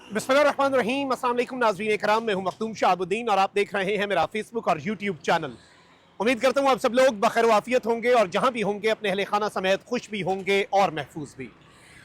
बिस्मिल्लाहिर्रहमानिर्रहीम। अस्सलाम वालेकुम नाज़रीन इकराम, मैं हूं मखदूम शाहबुद्दीन और आप देख रहे हैं मेरा फेसबुक और यूट्यूब चैनल। उम्मीद करता हूं आप सब लोग बखैर वाफियत होंगे और जहां भी होंगे अपने अहले खाना समेत खुश भी होंगे और महफूज भी।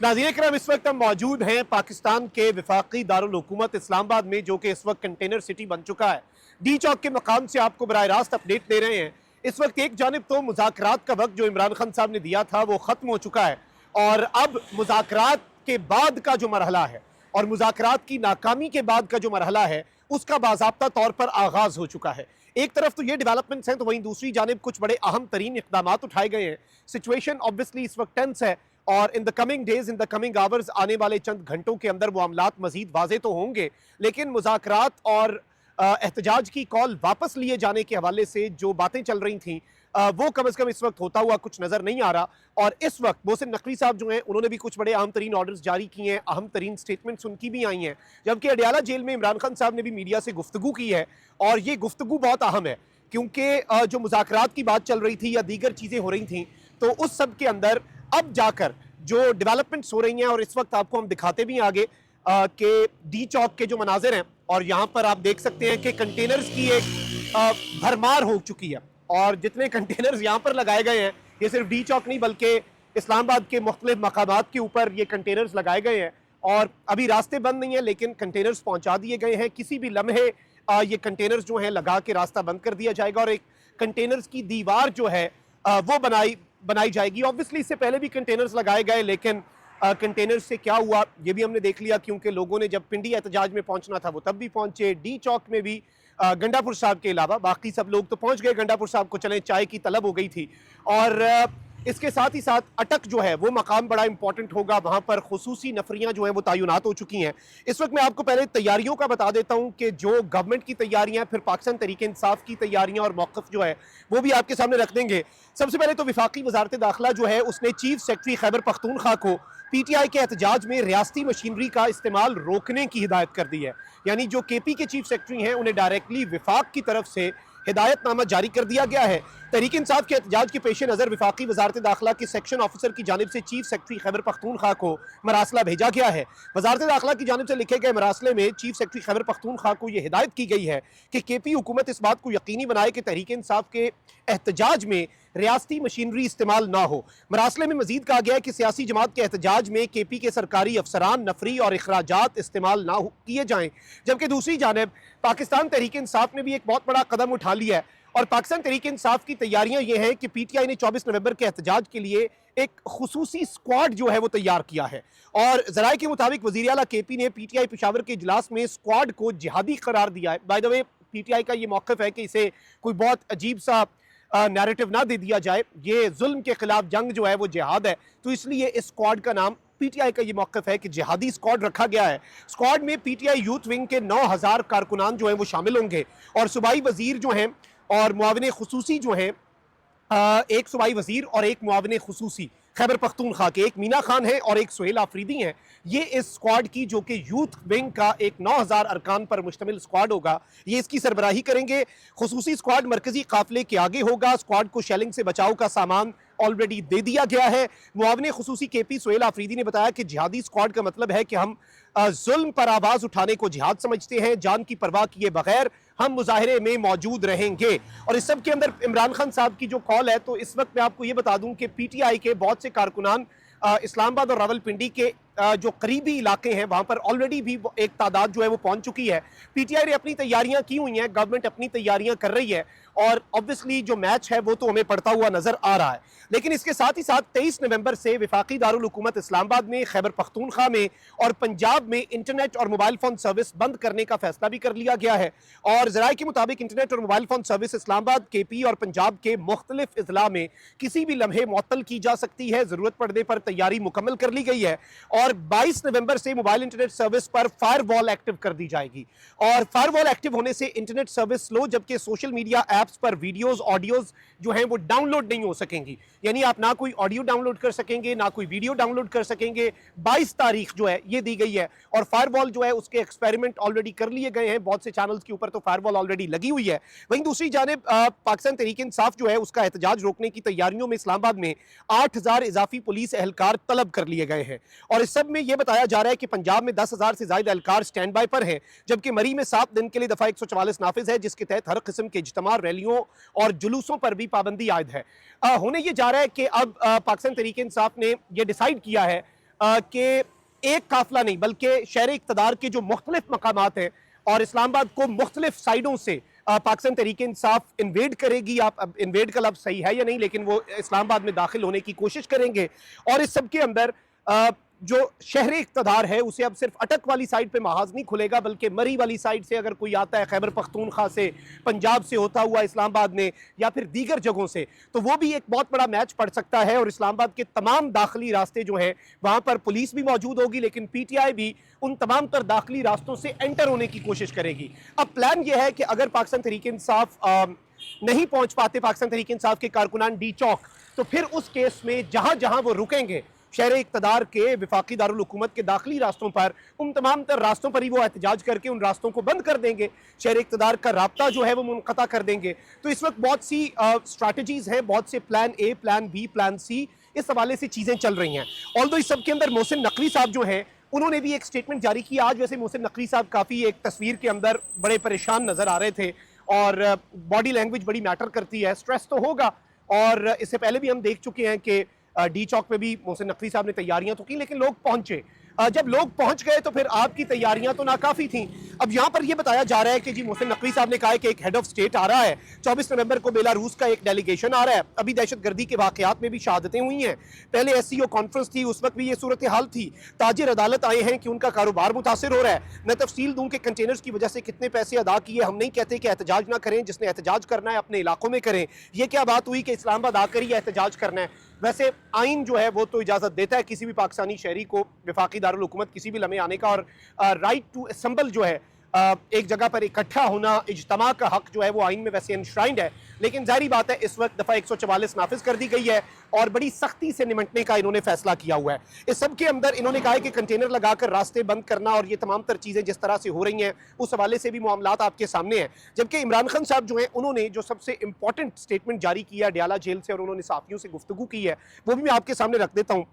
नाज़रीन इकराम, इस वक्त हम मौजूद हैं पाकिस्तान के वफाकी दारुल हुकूमत इस्लामाबाद में, जो कि इस वक्त कंटेनर सिटी बन चुका है। डी चौक के मकाम से आपको बराह रास्त अपडेट दे रहे हैं। इस वक्त एक जानिब तो मुज़ाकरात का वक्त जो इमरान खान साहब ने दिया था वो ख़त्म हो चुका है और अब मुज़ाकरात के बाद का जो मरहला है और मुज़ाकरात की नाकामी के बाद का जो मरहला है उसका बाज़ाब्ता तौर पर आगाज़ हो चुका है। एक तरफ तो ये डेवलपमेंट्स हैं, तो वहीं दूसरी जानिब कुछ बड़े अहम तरीन इक़दाम उठाए गए हैं। सिचुएशन ऑब्वियसली इस वक्त टेंस है और in the coming days, in the coming hours, आने वाले चंद घंटों के अंदर मामलात मजीद वाज़े तो होंगे, लेकिन मुज़ाकरात और एहतजाज की कॉल वापस लिए जाने के हवाले से जो बातें चल रही थी वो कम अज़ कम इस वक्त होता हुआ कुछ नज़र नहीं आ रहा। और इस वक्त मोहसिन नकवी साहब जो हैं उन्होंने भी कुछ बड़े अहम तरीन ऑर्डर्स जारी किए हैं, अहम तरीन स्टेटमेंट्स उनकी भी आई हैं, जबकि अडियाला जेल में इमरान खान साहब ने भी मीडिया से गुफ्तगू की है। और ये गुफ्तगू बहुत अहम है क्योंकि जो मुज़ाकरात की बात चल रही थी या दीगर चीज़ें हो रही थी, तो उस सब के अंदर अब जाकर जो डेवलपमेंट्स हो रही हैं, और इस वक्त आपको हम दिखाते भी हैं आगे कि डी चौक के जो मनाजिर हैं, और यहाँ पर आप देख सकते हैं कि कंटेनर्स की एक भरमार हो चुकी है। और जितने कंटेनर्स यहाँ पर लगाए गए हैं, ये सिर्फ डी चौक नहीं बल्कि इस्लामाबाद के मुख्तलिफ मकामात के ऊपर ये कंटेनर्स लगाए गए हैं। और अभी रास्ते बंद नहीं है लेकिन कंटेनर्स पहुँचा दिए गए हैं। किसी भी लम्हे ये कंटेनर्स जो हैं लगा के रास्ता बंद कर दिया जाएगा और एक कंटेनर्स की दीवार जो है वो बनाई जाएगी। ऑब्वियसली इससे पहले भी कंटेनर्स लगाए गए, लेकिन कंटेनर्स से क्या हुआ ये भी हमने देख लिया, क्योंकि लोगों ने जब पिंडी एहतजाज में पहुंचना था वो तब भी पहुंचे। डी चौक में भी गंडापुर साहब के अलावा बाकी सब लोग तो पहुंच गए। गंडापुर साहब को चले चाय की तलब हो गई थी। और इसके साथ ही साथ अटक जो है वो मकाम बड़ा इंपॉर्टेंट होगा, वहां पर खुसूसी नफरियां जो हैं वो तैनात हो चुकी हैं। इस वक्त मैं आपको पहले तैयारियों का बता देता हूं कि जो गवर्नमेंट की तैयारियां, फिर पाकिस्तान तहरीक इंसाफ की तैयारियां और मौक़िफ़ जो है वो भी आपके सामने रख देंगे। सबसे पहले तो वफाकी वजारत दाखिला जो है उसने चीफ सेक्रेटरी खैबर पख्तूनख्वा को PTI के एहतजाज में रियासती मशीनरी का इस्तेमाल रोकने की हिदायत कर दी है। यानी जो KP के चीफ सेक्रेटरी हैं उन्हें डायरेक्टली विफाक की तरफ से हिदायतनामा जारी कर दिया गया है। तहरीक इंसाफ के एहतजाज के पेश नज़र वफाकी वजारत दाखिला के सेक्शन ऑफिसर की जानिब से चीफ सेक्रेटरी खैबर पख्तूनख्वा को मरासला भेजा गया है। वजारत दाखिला की जानिब से लिखे गए मरासले में चीफ सेक्रेटरी खैबर पख्तूनख्वा को यह हिदायत की गई है कि KP हुकूमत इस बात को यकीनी बनाए कि तहरीक इंसाफ के एहतजाज में रियासती मशीनरी इस्तेमाल ना हो। मरासले में मजीद कहा गया है कि सियासी जमात के एहतजाज में KP के सरकारी अफसरान, नफरी और अखराजात इस्तेमाल ना किए जाएं। जबकि दूसरी जानिब पाकिस्तान तहरीक इंसाफ ने भी एक बहुत बड़ा कदम उठा लिया है और पाकिस्तान तहरीक इंसाफ की तैयारियां ये हैं कि PTI ने 24 नवंबर के एहतजाज के लिए एक खुसूसी स्क्वाड जो है वो तैयार किया है। और जराये के मुताबिक वज़ीर आला KP ने PTI पेशावर के इजलास में स्क्वाड को जिहादी करार दिया है। बाय द वे, PTI का ये मौक़िफ़ है कि इसे कोई बहुत अजीब सा नैरेटिव ना दे दिया जाए। ये जुल्म के खिलाफ जंग जो है वो जिहाद है, तो इसलिए इस स्क्वाड का नाम, PTI का ये मौक़िफ़ है कि जिहादी स्क्वाड रखा गया है। स्क्वाड में PTI यूथ विंग के 9000 कारकुनान जो हैं वो शामिल होंगे और सूबाई वज़ीर जो हैं और मुआविन खुसूसी जो हैं, एक सूबाई वज़ीर और एक मुआविन खुसूसी खैबर पख्तूनख्वा के, एक मीना खान है और एक सुहेल आफरीदी हैं। ये इस स्क्वाड की, जो कि यूथ विंग का एक 9000 अरकान पर मुश्तमिल स्क्वाड होगा, ये इसकी सरबराही करेंगे। खुसूसी स्क्वाड मरकजी काफिले के आगे होगा। स्क्वाड को शेलिंग से बचाव का सामान ऑलरेडी दे दिया गया है। मुआविन खुसूसी KP सुहेल आफरीदी ने बताया कि जिहादी स्क्वाड का मतलब है कि हम जुल्म पर आवाज़ उठाने को जिहाद समझते हैं, जान की परवाह किए बगैर हम मुजाहरे में मौजूद रहेंगे। और इस सब के अंदर इमरान खान साहब की जो कॉल है, तो इस वक्त मैं आपको ये बता दूं कि PTI के बहुत से कारकुनान इस्लामाबाद और रावलपिंडी के जो करीबी इलाके हैं वहाँ पर ऑलरेडी भी एक तादाद जो है वो पहुँच चुकी है। PTI ने अपनी तैयारियाँ की हुई हैं, गवर्नमेंट अपनी तैयारियाँ कर रही है और ऑब्वियसली जो मैच है वो तो हमें पड़ता हुआ नजर आ रहा है। लेकिन इसके साथ ही साथ 23 नवंबर से वफाकी दारुल हुकूमत इस्लामाबाद में, खैबर पख्तूनख्वा में और पंजाब में इंटरनेट और मोबाइल फ़ोन सर्विस बंद करने का फैसला भी कर लिया गया है। और ज़राए के मुताबिक इंटरनेट और mobile phone service Islamabad, KP और पंजाब के मुख्तलिफ अजला में किसी भी लम्हे मुअत्तल की जा सकती है। ज़रूरत पड़ने पर तैयारी मुकम्मल कर ली गई है और 22 नवंबर से मोबाइल इंटरनेट सर्विस पर फायरवॉल एक्टिव कर दी जाएगी। और फायरवॉल एक्टिव होने से इंटरनेट सर्विस स्लो, जबकि सोशल मीडिया ऐप्स पर वीडियोस, ऑडियोज जो हैं वो डाउनलोड नहीं हो सकेंगी। यानी आप ना कोई ऑडियो डाउनलोड कर सकेंगे, ना कोई वीडियो डाउनलोड कर सकेंगे। 22 तारीख जो है ये दी गई है और फायरवॉल जो है उसके एक्सपेरिमेंट ऑलरेडी कर लिए गए हैं। बहुत से चैनल्स के ऊपर तो फायरवॉल ऑलरेडी लगी हुई है। वहीं दूसरी जानिब पाकिस्तान तहरीक इंसाफ जो है उसका एहतजाज रोकने की तैयारियों में इस्लामाबाद में 8000 इजाफी पुलिस एहलकार तलब कर लिए गए हैं। और इस सब में यह बताया जा रहा है कि पंजाब में 10,000 से ज्यादा एहलकार स्टैंड बाय पर हैं, जबकि मरी में 7 दिन के लिए दफा 144 नाफिज है, जिसके तहत हर किस्म के इज्तिमा, रैलियों और जुलूसों पर भी पाबंदी आयद है। होने ये जा रहा है कि अब पाकिस्तान तहरीक इंसाफ ने यह डिसाइड किया है कि एक काफिला नहीं बल्कि शहर इक़्तिदार के जो मुख्तलिफ मकामात हैं और इस्लामाबाद को मुख्तलिफ साइडों से पाकिस्तान तहरीक इंसाफ इन्वेड करेगी। आप अब इन्वेड का लफ्ज़ सही है या नहीं, लेकिन वो इस्लामाबाद में दाखिल होने की कोशिश करेंगे और इस सब के अंदर जो शहरी इक़्तिदार है उसे अब सिर्फ अटक वाली साइड पे महाज नहीं खुलेगा, बल्कि मरी वाली साइड से अगर कोई आता है, खैबर पख्तूनख्वा से, पंजाब से होता हुआ इस्लामाबाद में या फिर दीगर जगहों से, तो वो भी एक बहुत बड़ा मैच पड़ सकता है। और इस्लामाबाद के तमाम दाखिली रास्ते जो हैं वहाँ पर पुलिस भी मौजूद होगी, लेकिन PTI भी उन तमाम तर दाखिली रास्तों से एंटर होने की कोशिश करेगी। अब प्लान यह है कि अगर पाकिस्तान तहरीक इंसाफ नहीं पहुँच पाते, पाकिस्तान तहरीक इंसाफ के कारकुनान डी चौक, तो फिर उस केस में जहाँ जहाँ वो रुकेंगे शहर इक़्तिदार के वफाकी दारुल हुकूमत के दाखिली रास्तों पर, उन तमाम तर रास्तों पर ही वो एहतजाज करके उन रास्तों को बंद कर देंगे, शहर इक़्तिदार का राब्ता जो है वो मुनक़ता कर देंगे। तो इस वक्त बहुत सी स्ट्रैटेजीज़ हैं, बहुत से plan A, plan B, plan C, इस हवाले से चीज़ें चल रही हैं। ऑल्दो इस सब के अंदर मोहसिन नकवी साहब जो हैं उन्होंने भी एक स्टेटमेंट जारी किया आज। वैसे मोहसिन नकवी साहब काफ़ी एक तस्वीर के अंदर बड़े परेशान नज़र आ रहे थे और बॉडी लैंग्वेज बड़ी मैटर करती है, स्ट्रेस तो होगा। और इससे पहले भी हम देख चुके हैं कि डी चौक पे भी मोहसिन नकवी साहब ने तैयारियां तो की, लेकिन लोग पहुंचे। जब लोग पहुंच गए तो फिर आपकी तैयारियां तो नाकाफी थी। अब यहां पर यह बताया जा रहा है कि जी मोहसिन नकवी साहब ने कहा है कि एक हेड ऑफ स्टेट आ रहा है, 24 नवंबर को बेलारूस का एक डेलीगेशन आ रहा है। अभी दहशतगर्दी के वाकयात में भी शहादतें हुई हैं, पहले SCO कॉन्फ्रेंस थी, उस वक्त भी ये सूरत हाल थी। ताजिर अदालत आए हैं कि उनका कारोबार मुतासर हो रहा है। मैं तफसील दूं कि कंटेनर्स की वजह से कितने पैसे अदा किए। हम नहीं कहते कि एहतजाज ना करें, जिसने एहतजाज करना है अपने इलाकों में करें। ये क्या बात हुई कि इस्लामाबाद आकर ही एहतजाज करना है? वैसे आइन जो है वो तो इजाज़त देता है किसी भी पाकिस्तानी शहरी को वफाकी दारुल हुकूमत किसी भी लम्हे आने का, और राइट टू असेंबल जो है एक जगह पर इकट्ठा होना, इज्तिमा का हक जो है वो आइन में वैसे एनश्राइंड है। लेकिन जाहिर बात है इस वक्त दफ़ा 144 नाफिज कर दी गई है और बड़ी सख्ती से निमटने का इन्होंने फैसला किया हुआ है। इस सब के अंदर इन्होंने कहा है कि कंटेनर लगाकर रास्ते बंद करना और ये तमाम तर चीज़ें जिस तरह से हो रही हैं उस हवाले से भी मामलात आपके सामने हैं। जबकि इमरान खान साहब जो हैं उन्होंने जो सबसे इंपॉर्टेंट स्टेटमेंट जारी किया डयाला जेल से और उन्होंने साफियों से गुफ्तगू की है, वो भी मैं आपके सामने रख देता हूँ।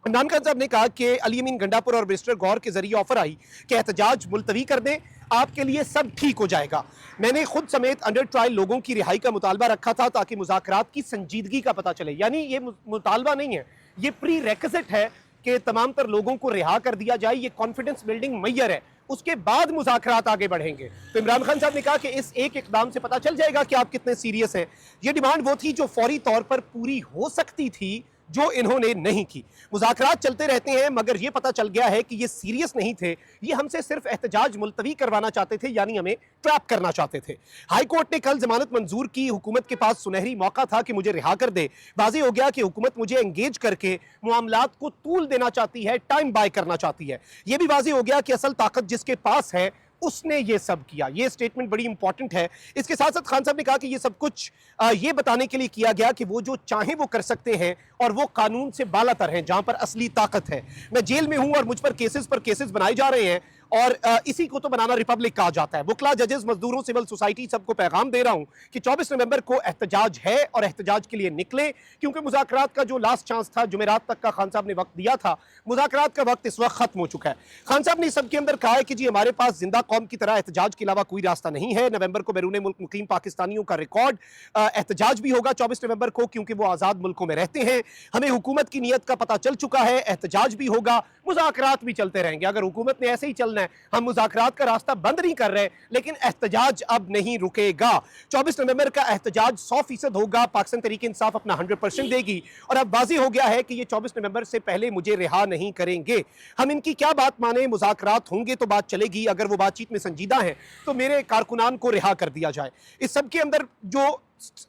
इमरान खान साहब ने कहा कि अली अमीन गंडापुर और मिनिस्टर गौर के जरिए ऑफर आई कि एहतजाज मुलतवी कर दें, आपके लिए सब ठीक हो जाएगा। मैंने खुद समेत अंडर ट्रायल लोगों की रिहाई का मुतालबा रखा था ताकि मुज़ाकरात की संजीदगी का पता चले। यानी ये मुतालबा नहीं है, ये प्री रेक्विजिट है कि तमाम तर लोगों को रिहा कर दिया जाए। ये कॉन्फिडेंस बिल्डिंग मैयर है, उसके बाद मुज़ाकरात आगे बढ़ेंगे। तो इमरान खान साहब ने कहा कि इस एक इकदाम से पता चल जाएगा कि आप कितने सीरियस हैं। ये डिमांड वो थी जो फौरी तौर पर पूरी हो सकती थी, जो इन्होंने नहीं की। मुज़ाकरात चलते रहते हैं मगर ये पता चल गया है कि ये सीरियस नहीं थे, ये हमसे सिर्फ एहतजाज मुलतवी करवाना चाहते थे, यानी हमें ट्रैप करना चाहते थे। हाई कोर्ट ने कल जमानत मंजूर की, हुकूमत के पास सुनहरी मौका था कि मुझे रिहा कर दे। वाज़ेह हो गया कि हुकूमत मुझे एंगेज करके मामलात को तूल देना चाहती है, टाइम बाय करना चाहती है। यह भी वाज़ेह हो गया कि असल ताकत जिसके पास है उसने ये सब किया। ये स्टेटमेंट बड़ी इंपॉर्टेंट है। इसके साथ साथ खान साहब ने कहा कि ये सब कुछ ये बताने के लिए किया गया कि वो जो चाहे वो कर सकते हैं और वो कानून से बालातर हैं, जहां पर असली ताकत है। मैं जेल में हूं और मुझ पर केसेस बनाए जा रहे हैं और इसी को तो बनाना रिपब्लिक कहा जाता है। वकला, जजेस, मजदूरों, सिविल सोसाइटी सबको पैगाम दे रहा हूं कि 24 नवंबर को एहतजाज है और एहतजाज के लिए निकले, क्योंकि मुज़ाकरात का जो लास्ट चांस था, जुमेरात तक का खान साहब ने वक्त दिया था, मुज़ाकरात का वक्त इस वक्त खत्म हो चुका है। खान साहब ने इस सब के अंदर कहा है कि जी हमारे पास जिंदा कौम की तरह एहतजाज के अलावा कोई रास्ता नहीं है। नवंबर को बैरून मुल्क मुकीम पाकिस्तानियों का रिकॉर्ड एहतजाज भी होगा 24 नवंबर को, क्योंकि वो आज़ाद मुल्कों में रहते हैं। हमें हुकूमत की नीयत का पता चल चुका है, एहतजाज भी होगा, मुज़ाकरात भी चलते रहेंगे। अगर हुकूमत ने ऐसे ही चलना, हम मुज़ाकरात का रास्ता बंद नहीं कर रहे, लेकिन एहतजाज अब नहीं रुकेगा। 24 नवंबर का एहतजाज 100% होगा। पाकिस्तान तहरीक इंसाफ अपना 100% देगी और अब वाज़ेह हो गया है कि ये 24 नवंबर से पहले मुझे रिहा नहीं करेंगे। हम इनकी क्या बात माने, मुज़ाकरात होंगे तो बात चलेगी, अगर वो बातचीत में संजीदा है तो मेरे कारकुनान को रिहा कर दिया जाए। इस सब के अंदर जो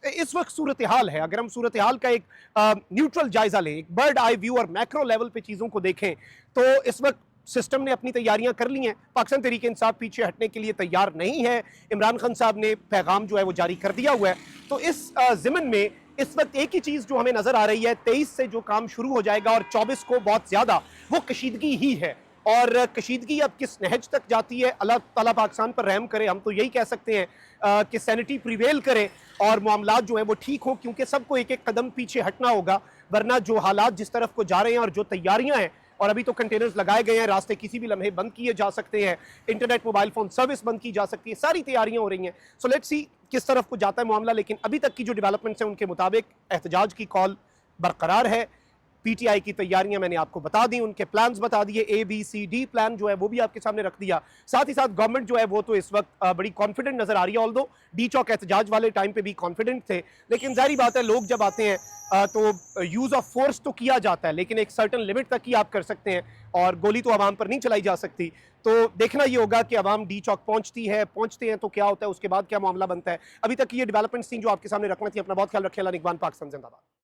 इस वक्त सूरत हाल है, अगर हम सूरत हाल का एक न्यूट्रल जायजा लें, एक बर्ड आई व्यू और मैक्रो लेवल पे चीज़ों को देखें, तो इस वक्त सिस्टम ने अपनी तैयारियां कर ली हैं। पाकिस्तान तहरीक इंसाफ पीछे हटने के लिए तैयार नहीं है। इमरान खान साहब ने पैगाम जो है वो जारी कर दिया हुआ है। तो इस ज़िमन में इस वक्त एक ही चीज़ जो हमें नज़र आ रही है, 23 से जो काम शुरू हो जाएगा और 24 को बहुत ज़्यादा, वो कशीदगी ही है। और कशीदगी अब किस नहज तक जाती है, अल्लाह ताला पाकिस्तान पर रहम करे। हम तो यही कह सकते हैं कि सैनिटी प्रिवेल करे और मामलात जो हैं वो ठीक हों, क्योंकि सबको एक एक कदम पीछे हटना होगा, वरना जो हालात जिस तरफ को जा रहे हैं और जो तैयारियां हैं और अभी तो कंटेनर्स लगाए गए हैं, रास्ते किसी भी लम्हे बंद किए जा सकते हैं, इंटरनेट मोबाइल फोन सर्विस बंद की जा सकती है, सारी तैयारियां हो रही हैं। सो लेट्स सी किस तरफ को जाता है मामला, लेकिन अभी तक की जो डेवलपमेंट्स हैं उनके मुताबिक एहतजाज की कॉल बरकरार है। पीटीआई की तैयारियां मैंने आपको बता दी, उनके प्लान्स बता दिए, ABCD प्लान जो है वो भी आपके सामने रख दिया। साथ ही साथ गवर्नमेंट जो है वो तो इस वक्त बड़ी कॉन्फिडेंट नजर आ रही है, ऑल्दो डी चौक एहतजाज वाले टाइम पे भी कॉन्फिडेंट थे, लेकिन जाहिर बात है लोग जब आते हैं तो यूज ऑफ फोर्स तो किया जाता है, लेकिन एक सर्टन लिमिट तक ही आप कर सकते हैं, और गोली तो आवाम पर नहीं चलाई जा सकती। तो देखना ये होगा कि आवाम डी चौक पहुंचते हैं तो क्या होता है, उसके बाद क्या मामला बनता है। अभी तक ये डेवलपमेंट्स थी जो आपके सामने रखना थी। अपना बहुत ख्याल रखें। अल्लाह निगहबान। पाकिस्तान जिंदाबाद।